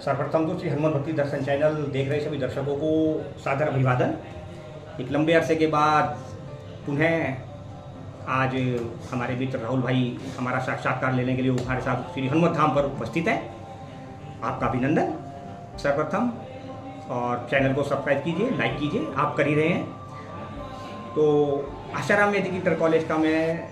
सर्वप्रथम तो श्री हनुमान भक्ति दर्शन चैनल देख रहे सभी दर्शकों को सादर अभिवादन। एक लंबे अरसे के बाद पुनः आज हमारे मित्र राहुल भाई हमारा साक्षात्कार लेने के लिए हमारे साथ श्री हनुमान धाम पर उपस्थित हैं। आपका अभिनंदन सर्वप्रथम, और चैनल को सब्सक्राइब कीजिए, लाइक कीजिए, आप कर ही रहे हैं। तो आशाराम वैदिक इंटर कॉलेज का मैं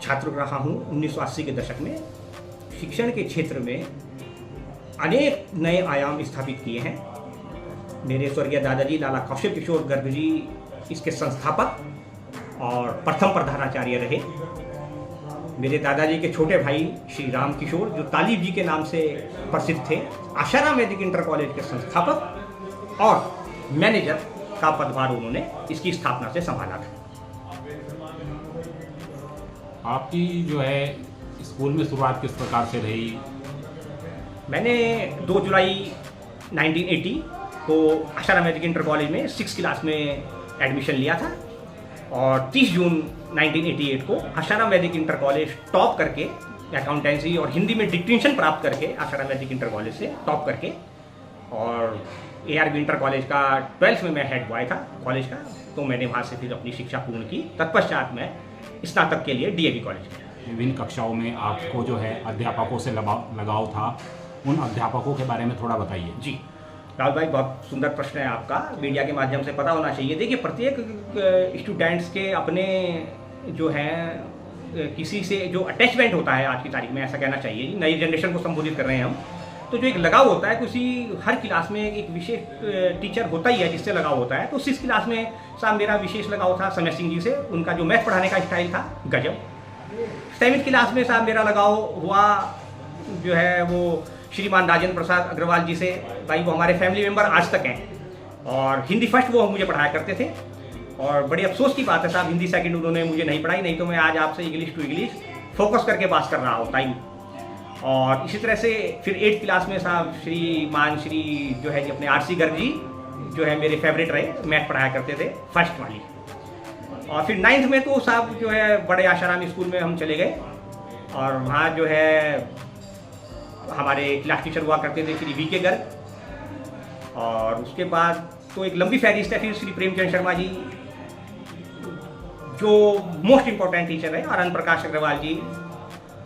छात्र रहा हूँ। 1980 के दशक में शिक्षण के क्षेत्र में अनेक नए आयाम स्थापित किए हैं। मेरे स्वर्गीय दादाजी लाला कौशल किशोर गर्ग जी इसके संस्थापक और प्रथम प्रधानाचार्य रहे। मेरे दादाजी के छोटे भाई श्री राम किशोर जो तालिब जी के नाम से प्रसिद्ध थे, आशाराम वैदिक इंटर कॉलेज के संस्थापक और मैनेजर का पदभार उन्होंने इसकी स्थापना से संभाला था। आपकी जो है स्कूल में शुरुआत किस प्रकार से रही? मैंने 2 जुलाई 1980 को आशाराम वैदिक इंटर कॉलेज में 6th क्लास में एडमिशन लिया था और 30 जून 1988 को आशाराम वैदिक इंटर कॉलेज टॉप करके अकाउंटेंसी और हिंदी में डिस्टिंक्शन प्राप्त करके आशाराम वैदिक इंटर कॉलेज से टॉप करके, और ARB इंटर कॉलेज का 12th में मैं हेड बॉय था कॉलेज का, तो मैंने वहाँ से फिर अपनी शिक्षा पूर्ण की। तत्पश्चात मैं स्नातक के लिए DAV कॉलेज गया। विभिन्न कक्षाओं में आपको जो है अध्यापकों से लगाव था, उन अध्यापकों के बारे में थोड़ा बताइए। जी राहुल भाई, बहुत सुंदर प्रश्न है आपका, मीडिया के माध्यम से पता होना चाहिए। देखिए, प्रत्येक स्टूडेंट्स के अपने जो हैं किसी से जो अटैचमेंट होता है आज की तारीख में, ऐसा कहना चाहिए, नई जनरेशन को संबोधित कर रहे हैं हम, तो जो एक लगाव होता है किसी हर क्लास में एक विशेष टीचर होता ही है जिससे लगाव होता है। तो 6th क्लास में साहब मेरा विशेष लगाव था समय सिंह जी से, उनका जो मैथ पढ़ाने का स्टाइल था गजब। 7th क्लास में साहब मेरा लगाव हुआ जो है वो श्रीमान राजेंद्र प्रसाद अग्रवाल जी से। भाई वो हमारे फैमिली मेंबर आज तक हैं, और हिंदी फर्स्ट वो मुझे पढ़ाया करते थे, और बड़ी अफसोस की बात है साहब हिंदी सेकंड उन्होंने मुझे नहीं पढ़ाई, नहीं तो मैं आज आपसे इंग्लिश टू इंग्लिश फोकस करके पास कर रहा होता ही। और इसी तरह से फिर 8th क्लास में साहब श्री जो है जी अपने RC गर्ग जी जो है मेरे फेवरेट रहे, मैथ पढ़ाया करते थे फर्स्ट वाली। और फिर 9th में तो साहब जो है बड़े आशाराम स्कूल में हम चले गए, और वहाँ जो है हमारे क्लास टीचर हुआ करते थे श्री VK गर्ग, और उसके बाद तो एक लंबी फहरिस्त है फिर श्री प्रेमचंद शर्मा जी जो मोस्ट इम्पोर्टेंट टीचर है, और अन प्रकाश अग्रवाल जी,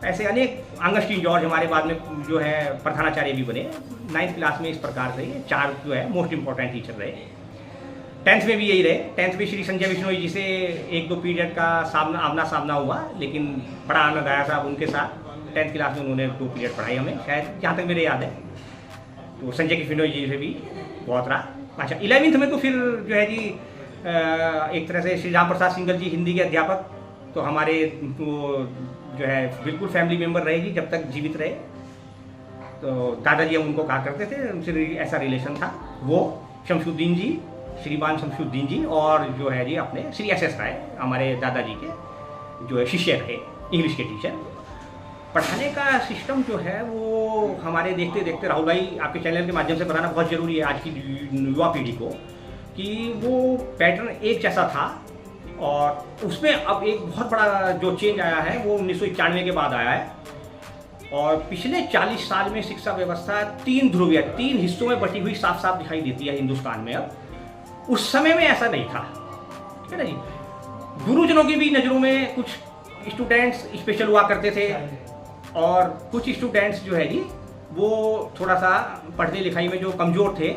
ऐसे अनेक, अंगस्टीन जॉर्ज हमारे बाद में जो है प्रधानाचार्य भी बने। 9th क्लास में इस प्रकार से ये 4 जो है मोस्ट इम्पोर्टेंट टीचर रहे। 10th में भी यही रहे। 10th में श्री संजय बिश्नोई जी से 1-2 पीरियड का आमना सामना हुआ, लेकिन बड़ा आनंद आया साहब उनके साथ। 10th क्लास में उन्होंने 2 पीरियड पढ़ाई हमें, शायद जहाँ तक मेरे याद है। तो संजय बिश्नोई जी से भी बहुत रहा। अच्छा, 11th में तो फिर जो है जी एक तरह से श्री राम प्रसाद सिंगल जी हिंदी के अध्यापक, तो हमारे तो जो है बिल्कुल फैमिली मेंबर रहे जी जब तक जीवित रहे। तो दादाजी हम उनको कहा करते थे, उनसे ऐसा रिलेशन था। वो शमशुद्दीन जी, श्रीमान शमशुद्दीन जी, और जो है जी अपने श्री SS राय हमारे दादाजी के जो है शिष्य रहे, इंग्लिश के टीचर। पढ़ाने का सिस्टम जो है वो हमारे देखते देखते राहुल भाई आपके चैनल के माध्यम से बताना बहुत ज़रूरी है आज की युवा पीढ़ी को, कि वो पैटर्न एक जैसा था, और उसमें अब एक बहुत बड़ा जो चेंज आया है वो 1991 के बाद आया है। और पिछले 40 साल में शिक्षा व्यवस्था 3 ध्रुवीय, 3 हिस्सों में बटी हुई साफ साफ दिखाई देती है हिंदुस्तान में। अब उस समय में ऐसा नहीं था, ठीक है ना जी। गुरुजनों की भी नज़रों में कुछ स्टूडेंट्स स्पेशल हुआ करते थे, और कुछ स्टूडेंट्स जो है जी वो थोड़ा सा पढ़ने लिखाई में जो कमज़ोर थे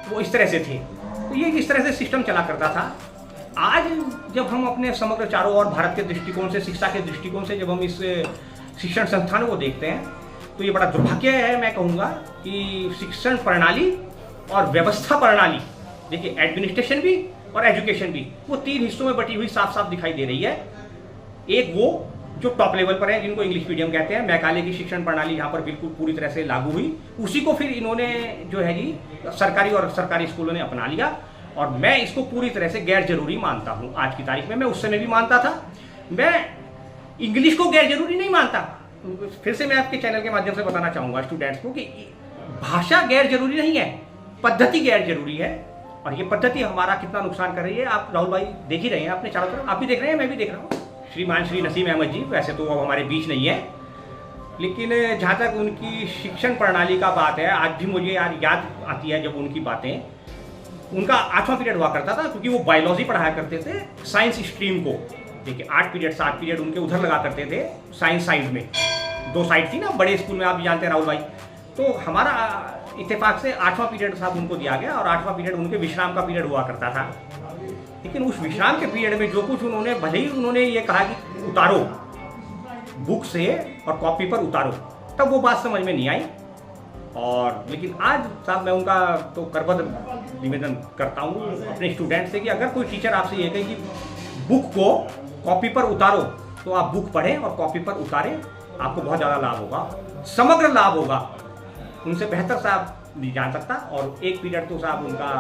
वो इस तरह से थे। तो ये इस तरह से सिस्टम चला करता था। आज जब हम अपने समग्र चारों ओर भारत के दृष्टिकोण से, शिक्षा के दृष्टिकोण से जब हम इस शिक्षण संस्थानों को देखते हैं, तो ये बड़ा दुर्भाग्य है, मैं कहूँगा, कि शिक्षण प्रणाली और व्यवस्था प्रणाली, देखिए एडमिनिस्ट्रेशन भी और एजुकेशन भी, वो 3 हिस्सों में बटी हुई साफ साफ दिखाई दे रही है। एक वो जो टॉप लेवल पर है, जिनको इंग्लिश मीडियम कहते हैं, मैकाले की शिक्षण प्रणाली यहाँ पर बिल्कुल पूरी तरह से लागू हुई, उसी को फिर इन्होंने जो है जी सरकारी और सरकारी स्कूलों ने अपना लिया, और मैं इसको पूरी तरह से गैर जरूरी मानता हूँ आज की तारीख में। मैं उस समय भी मानता था, मैं इंग्लिश को गैर जरूरी नहीं मानता। फिर से मैं आपके चैनल के माध्यम से बताना चाहूँगा स्टूडेंट्स को कि भाषा गैर जरूरी नहीं है, पद्धति गैर जरूरी है, और ये पद्धति हमारा कितना नुकसान कर रही है आप राहुल भाई देख ही रहे हैं, अपने चारों तरफ आप भी देख रहे हैं, मैं भी देख रहा हूँ। श्रीमान श्री नसीम अहमद जी, वैसे तो अब हमारे बीच नहीं है, लेकिन जहाँ तक उनकी शिक्षण प्रणाली का बात है, आज भी मुझे याद आती है जब उनकी बातें, उनका 8वां पीरियड हुआ करता था, क्योंकि वो बायोलॉजी पढ़ाया करते थे साइंस स्ट्रीम को। देखिए 8 पीरियड 7 पीरियड उनके उधर लगा करते थे साइंस साइड में, 2 साइड थी ना बड़े स्कूल में, आप भी जानते हैं राहुल भाई। तो हमारा इत्तेफाक से 8वां पीरियड साहब उनको दिया गया, और 8वां पीरियड उनके विश्राम का पीरियड हुआ करता था। लेकिन उस विश्राम के पीरियड में जो कुछ उन्होंने, भले ही उन्होंने ये कहा कि उतारो बुक से और कॉपी पर उतारो, तब वो बात समझ में नहीं आई। और लेकिन आज साहब मैं उनका तो करबद्ध निवेदन करता हूँ अपने स्टूडेंट से कि अगर कोई टीचर आपसे ये कहे कि बुक को कॉपी पर उतारो, तो आप बुक पढ़ें और कॉपी पर उतारें, आपको बहुत ज़्यादा लाभ होगा, समग्र लाभ होगा। उनसे बेहतर साहब नहीं जान सकता। और एक पीरियड तो साहब उनका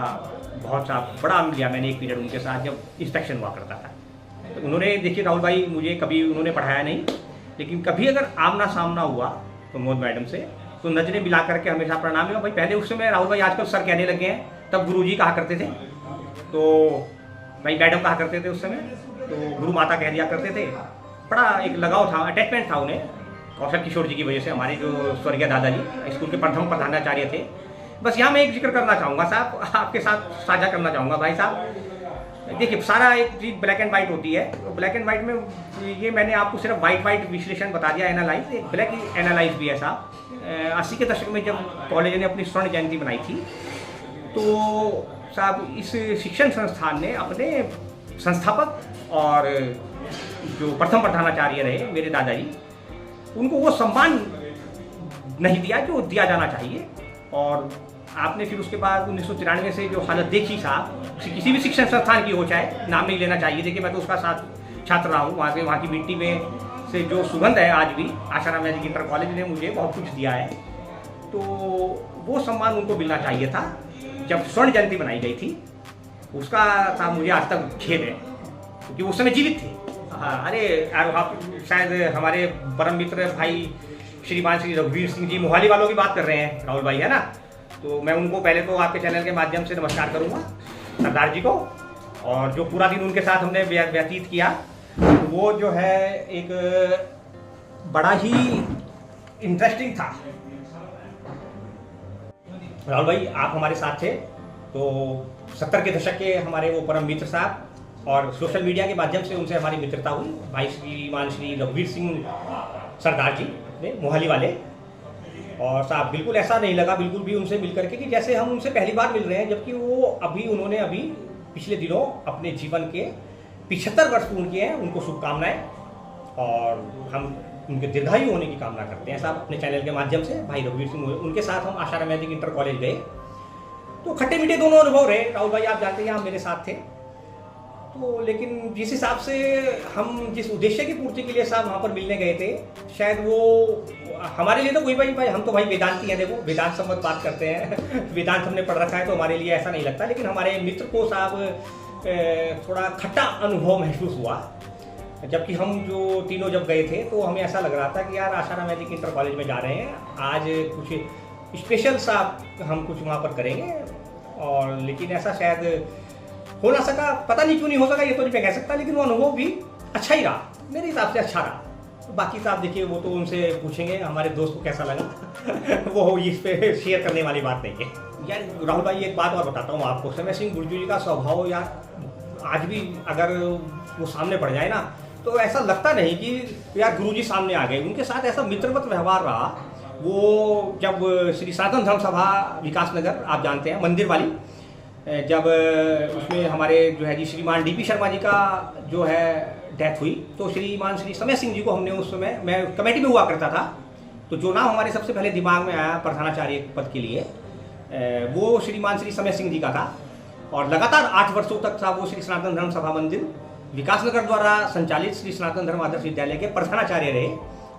बहुत साहब बड़ा आनंद लिया मैंने, एक पीरियड उनके साथ जब इंस्पेक्शन हुआ करता था। तो उन्होंने, देखिए राहुल भाई, मुझे कभी उन्होंने पढ़ाया नहीं, लेकिन कभी अगर आमना सामना हुआ प्रमोद मैडम से, तो नजरें मिला करके हमेशा प्रणाम किया। भाई पहले उस समय राहुल भाई, आजकल सर कहने लगे हैं, तब गुरुजी कहा करते थे, तो भाई मैडम कहा करते थे उस समय, तो गुरु माता कह दिया करते थे। बड़ा एक लगाव था, अटैचमेंट था उन्हें कौशल किशोर जी की वजह से, हमारे जो स्वर्गीय दादाजी स्कूल के प्रथम प्रधानाचार्य थे। बस यहाँ मैं एक जिक्र करना चाहूँगा साहब, आपके साथ साझा करना चाहूँगा भाई साहब। देखिए सारा एक चीज़ ब्लैक एंड वाइट होती है, तो ब्लैक एंड वाइट में ये मैंने आपको सिर्फ वाइट विश्लेषण बता दिया, एनालाइज, एक ब्लैक एनालाइज भी है साहब। 80 के दशक में जब कॉलेज ने अपनी स्वर्ण जयंती बनाई थी, तो साहब इस शिक्षण संस्थान ने अपने संस्थापक और जो प्रथम प्रधानाचार्य रहे मेरे दादाजी, उनको वो सम्मान नहीं दिया जो दिया जाना चाहिए। और आपने फिर उसके बाद 1993 से जो हालत देखी साहब, किसी भी शिक्षण संस्थान की हो, चाहे नाम नहीं लेना चाहिए, देखिए मैं तो उसका साथ छात्र रहा हूँ, वहाँ की मिट्टी में से जो सुगंध है आज भी, आशाराम मैजिक इंटर कॉलेज ने मुझे बहुत कुछ दिया है, तो वो सम्मान उनको मिलना चाहिए था जब स्वर्ण जयंती बनाई गई थी। उसका था मुझे आज तक खेद है, क्योंकि उस समय जीवित थे। हाँ, अरे आप शायद हमारे परम मित्र भाई श्रीमान श्री रघुवीर सिंह जी मोहाली वालों की बात कर रहे हैं राहुल भाई, है ना। तो मैं उनको पहले तो आपके चैनल के माध्यम से नमस्कार करूंगा सरदार जी को, और जो पूरा दिन उनके साथ हमने व्यतीत किया, वो जो है एक बड़ा ही इंटरेस्टिंग था। राहुल भाई आप हमारे साथ थे, तो 70 के दशक के हमारे वो परम मित्र साहब, और सोशल मीडिया के माध्यम से उनसे हमारी मित्रता हुई। भाई श्रीमान श्री रघुवीर सिंह सरदार जी ने मोहाली वाले, और साहब बिल्कुल ऐसा नहीं लगा बिल्कुल भी उनसे मिल करके कि जैसे हम उनसे पहली बार मिल रहे हैं, जबकि वो उन्होंने पिछले दिनों अपने जीवन के 75 वर्ष पूर्ण किए हैं। उनको शुभकामनाएं, और हम उनके दीर्घायु होने की कामना करते हैं साहब अपने चैनल के माध्यम से। भाई रघुवीर सिंह, उनके साथ हम आशाराम मैजिक इंटर कॉलेज गए, तो खट्टे मीठे दोनों अनुभव रहे। राहुल भाई आप जानते हैं आप मेरे साथ थे, तो लेकिन जिस हिसाब से हम जिस उद्देश्य की पूर्ति के लिए साहब वहाँ पर मिलने गए थे, शायद वो हमारे लिए तो कोई भाई हम तो भाई वेदांती हैं, देखो वेदांत संबंध बात करते हैं, वेदांत हमने पढ़ रखा है, तो हमारे लिए ऐसा नहीं लगता। लेकिन हमारे मित्र को साहब थोड़ा खट्टा अनुभव महसूस हुआ, जबकि हम जो तीनों जब गए थे, तो हमें ऐसा लग रहा था कि यार आशाराम मैजिक इंटर कॉलेज में जा रहे हैं, आज कुछ स्पेशल सा हम कुछ वहाँ पर करेंगे। और लेकिन ऐसा शायद हो ना सका, पता नहीं क्यों नहीं हो सका, ये तो नहीं मैं कह सकता, लेकिन वो अनुभव भी अच्छा ही रहा, मेरे हिसाब से अच्छा रहा। बाकी साहब देखिए वो तो उनसे पूछेंगे हमारे दोस्त को कैसा लगा वो इस पे शेयर करने वाली बात नहीं है। यार राहुल भाई एक बात और बताता हूँ आपको, समय सिंह गुर्जर जी का स्वभाव यार आज भी अगर वो सामने पड़ जाए ना, तो ऐसा लगता नहीं कि यार गुरुजी सामने आ गए। उनके साथ ऐसा मित्रवत व्यवहार रहा। वो जब श्री सनातन धर्म सभा विकास नगर आप जानते हैं मंदिर वाली, जब उसमें हमारे जो है जी श्रीमान डीपी शर्मा जी का जो है डेथ हुई, तो श्रीमान श्री समय सिंह जी को हमने उस समय, मैं कमेटी में हुआ करता था, तो जो नाम हमारे सबसे पहले दिमाग में आया प्रधानाचार्य पद के लिए वो श्रीमान श्री समय सिंह जी का था। और लगातार 8 वर्षों तक था वो श्री सनातन धर्म सभा मंदिर विकासनगर द्वारा संचालित श्री सनातन धर्म आदर्श विद्यालय के प्रधानाचार्य रहे,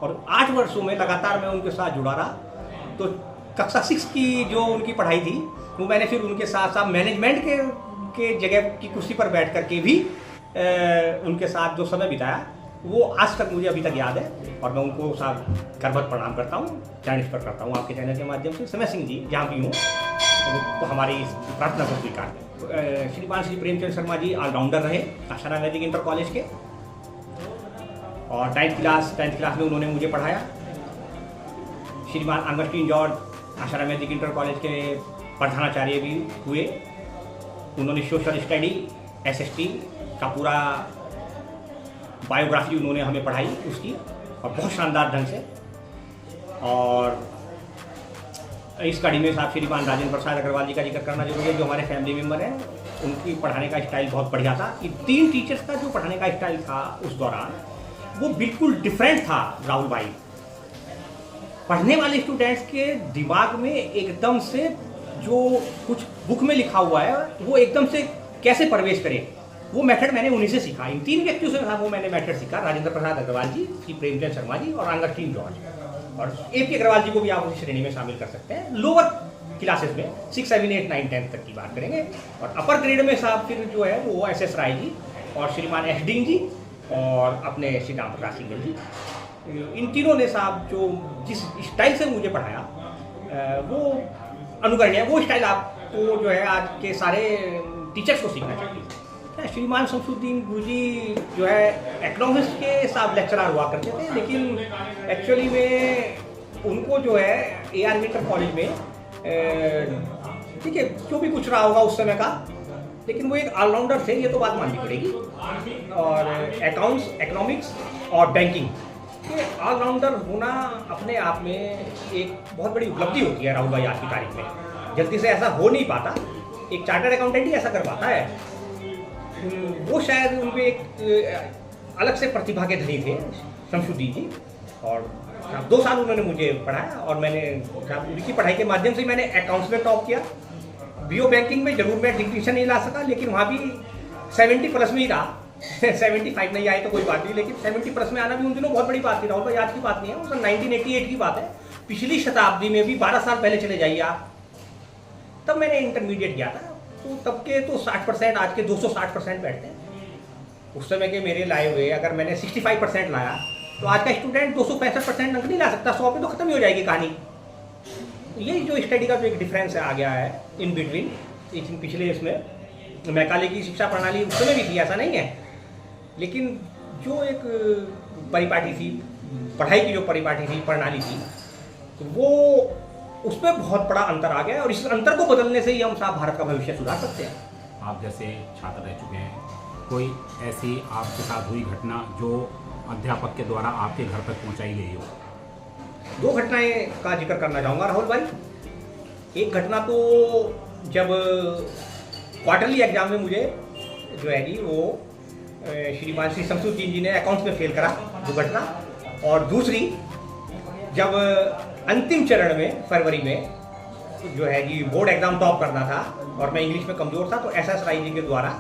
और 8 वर्षों में लगातार मैं उनके साथ जुड़ा रहा। तो कक्षा 6 की जो उनकी पढ़ाई थी, वो मैंने फिर उनके साथ साथ मैनेजमेंट के जगह की कुर्सी पर बैठ करके भी उनके साथ जो समय बिताया, वो आज तक मुझे अभी तक याद है। और मैं उनको साथ करबद्ध प्रणाम करता हूँ, चरण स्पर्श करता हूँ आपके चैनल के माध्यम से। समय सिंह जी जहाँ भी हूँ, तो हमारी प्रार्थना को स्वीकार करें। श्रीमान श्री प्रेमचंद शर्मा जी ऑलराउंडर रहे आशाराम मैजिक इंटर कॉलेज के, और 10th क्लास में उन्होंने मुझे पढ़ाया। श्रीमान अगस्टीन जॉर्ज आशाराम वैदिक इंटर कॉलेज के प्रधानाचार्य भी हुए। उन्होंने सोशल स्टडी SST का पूरा बायोग्राफी उन्होंने हमें पढ़ाई उसकी, और बहुत शानदार ढंग से। और इस कड़ी में साहब श्रीमान राजेंद्र प्रसाद अग्रवाल जी का जिक्र करना जरूरी है, जो हमारे फैमिली मेम्बर हैं। उनकी पढ़ाने का स्टाइल बहुत बढ़िया था। ये 3 टीचर्स का जो पढ़ाने का स्टाइल था उस दौरान वो बिल्कुल डिफरेंट था। राहुल भाई, पढ़ने वाले स्टूडेंट्स के दिमाग में एकदम से जो कुछ बुक में लिखा हुआ है वो एकदम से कैसे प्रवेश करे, वो मेथड मैंने उन्हीं से सीखा। इन 3 व्यक्तियों से वो मैंने मेथड सीखा, राजेंद्र प्रसाद अग्रवाल जी, श्री प्रेमचंद शर्मा जी और अगस्टीन जॉर्ज। और AP अग्रवाल जी को भी आप उसी श्रेणी में शामिल कर सकते हैं। लोअर क्लासेस में 6, 7, 8, 9, 10 तक की बात करेंगे। और अपर ग्रेड में साहब फिर जो है वो SS राय जी और श्रीमान SD जी और अपने श्री राम प्रकाश सिंह जी, इन तीनों ने साहब जो जिस स्टाइल से मुझे पढ़ाया वो अनुकरणीय, वो स्टाइल आपको जो है आज के सारे टीचर्स को सीखना चाहिए। श्रीमान शमसुद्दीन गुरुजी जो है इकोनॉमिक्स के साहब लेक्चरर हुआ करते थे, लेकिन एक्चुअली में उनको जो है AR इंटर कॉलेज में ठीक है जो भी कुछ रहा होगा उस समय का, लेकिन वो एक ऑलराउंडर थे, ये तो बात माननी पड़ेगी। और अकाउंट्स, इकोनॉमिक्स और बैंकिंग ये ऑलराउंडर होना अपने आप में एक बहुत बड़ी उपलब्धि होती है। राहुल भाई आज की तारीख में जल्दी से ऐसा हो नहीं पाता, एक चार्टर्ड अकाउंटेंट ही ऐसा कर पाता है। वो शायद उनके एक अलग से प्रतिभा के धनी थे शमसुद्दीन जी, और 2 साल उन्होंने मुझे पढ़ाया और मैंने उनकी पढ़ाई के माध्यम से मैंने अकाउंट्स में टॉप किया। BO बैंकिंग में जरूर मैं डिस्टिंक्शन नहीं ला सका, लेकिन वहाँ भी 70+ में ही रहा। 75 नहीं आए तो कोई बात नहीं, लेकिन 70+ में आना भी उन दिनों बहुत बड़ी बात थी। राहुल भाई आज की बात नहीं है, वो 1988 की बात है, पिछली शताब्दी में भी 12 साल पहले चले जाइए आप। तब मैंने इंटरमीडिएट किया था, तो तब के तो 60%, आज के 260% बैठते हैं। उस समय के मेरे लाए हुए अगर मैंने 65% लाया तो आज का स्टूडेंट 265% अंक नहीं ला सकता, 100 पे तो खत्म ही हो जाएगी कहानी। ये जो स्टडी का जो एक डिफरेंस आ गया है इन बिटवीन पिछले इसमें मैकाले की शिक्षा प्रणाली उस समय भी थी, ऐसा नहीं है, लेकिन जो एक परिपाटी थी, पढ़ाई की जो परिपाटी थी, प्रणाली थी, वो उसमें बहुत बड़ा अंतर आ गया है। और इस अंतर को बदलने से ही हम साहब भारत का भविष्य सुधार सकते हैं। आप जैसे छात्र रह चुके हैं, कोई ऐसी आपके साथ हुई घटना जो अध्यापक के द्वारा आपके घर तक पहुंचाई गई हो? 2 घटनाएं का जिक्र करना चाहूँगा राहुल भाई। एक घटना तो जब क्वार्टरली एग्जाम में मुझे जो है जी वो श्रीमान श्री शमसुद्दीन जी ने अकाउंट्स में फेल करा, वो घटना। और दूसरी जब अंतिम चरण में फरवरी में जो है जी बोर्ड एग्जाम टॉप करना था और मैं इंग्लिश में कमज़ोर था, तो SS राय जी के द्वारा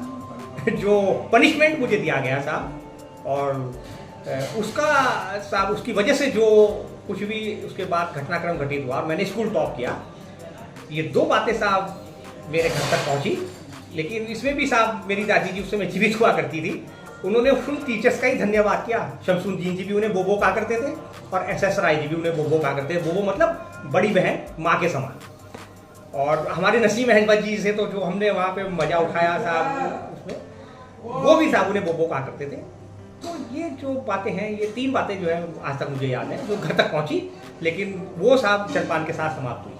जो पनिशमेंट मुझे दिया गया साहब, और उसका साहब उसकी वजह से जो कुछ भी उसके बाद घटनाक्रम घटित हुआ, मैंने स्कूल टॉप किया। ये 2 बातें साहब मेरे घर तक पहुंची। लेकिन इसमें भी साहब मेरी दादी जी उस समय जीवित हुआ करती थी, उन्होंने उन टीचर्स का ही धन्यवाद किया। शमसुद्दीन जी भी उन्हें बोबो कहा करते थे और SS राय जी भी उन्हें बोबो कहा करते थे। बोबो मतलब बड़ी बहन, माँ के समान। और हमारे नसीम अहमद जी से तो जो हमने वहाँ पे मजा उठाया साहब उसमें, वो भी साहब उन्हें बोबो कहा करते थे। तो ये जो बातें हैं, ये 3 बातें जो है आज तक मुझे याद है, जो घर तक पहुँची, लेकिन वो साहब जलपान के साथ समाप्त हुई।